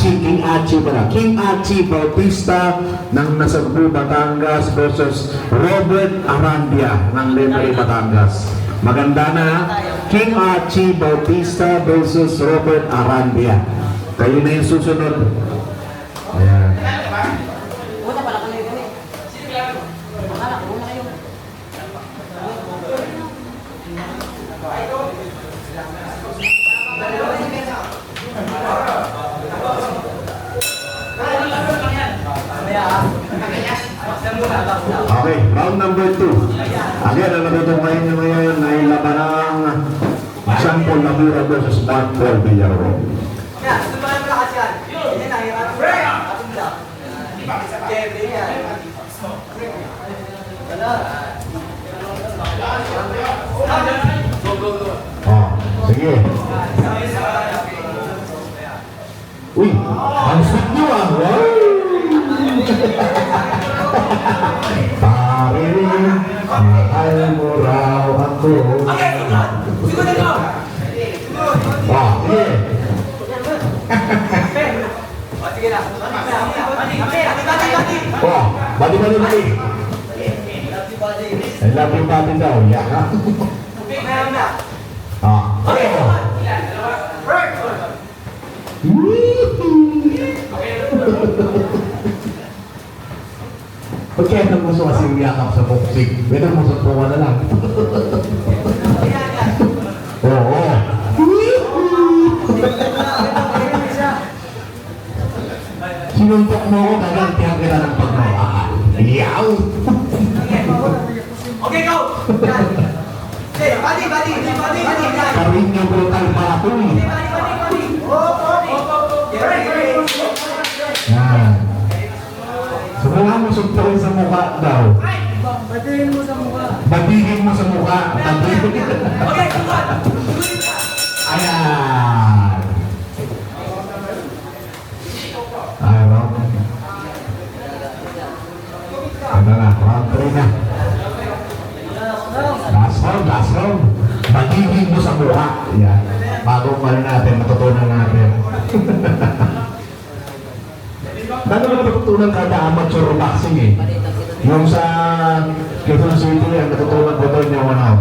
King pala. King Achi Bautista ng Nasugbu, Batangas versus Robert Arandia ng Lemery, Batangas. Maganda na. King Achi Bautista versus Robert Arandia. Kayo na yung susunod. Ayan. Okay, round number 2. Again, ang natutukayin nyo ngayon ay laban ng Jean Paul Lamura versus Mark Paul Villarro. Oh, sige. Uy, ang sweet nyo ah! Wow! Pare, mahal mo raw ako. Oh, sige. Oh, bali. I love you, bati daw. Yeah. Oh, okay. Pag kaya nang gusto kasi yakap sa boxing, pwede mo sa tuwa na lang. Oo. Sinuntok mo ko, kagantihan kita ng pagmamahal. Iyaw! Okay, go! Okay, body. Karin niyo brutal para ito eh. Yan. Subukan mo suntukin sa mukha daw. Badihin mo sa mukha. Badihin mo sa mukha. Okay, subukan! Ayan. Ayaw. Ano na, round 3 na. Last round. Badihin mo sa mukha. Ayan. Bago mali natin, matutunan natin. Bago na natutunan kada amateur boxing eh. Yung sa Quezon City yan, natutunan ko ito niya 1 out.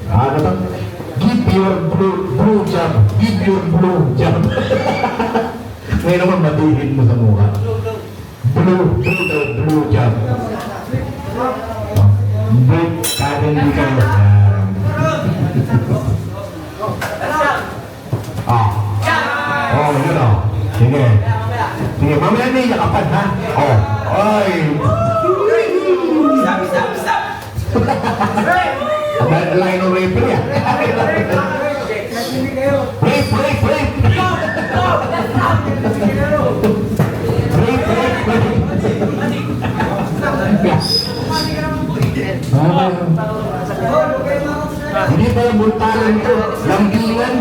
Ano ito? Give your blue jab. Give your blue jab. Ngayon naman, badihin mo sa mukha. Blue jab. Break, kada hindi ka mo. Oh, yun o. Sige. Sige, mamaya na iyakapan ha. Oh. Ay. Stop! Ang line of rape niya. Rape! Hindi pa yung buntalan ito. Lambingan.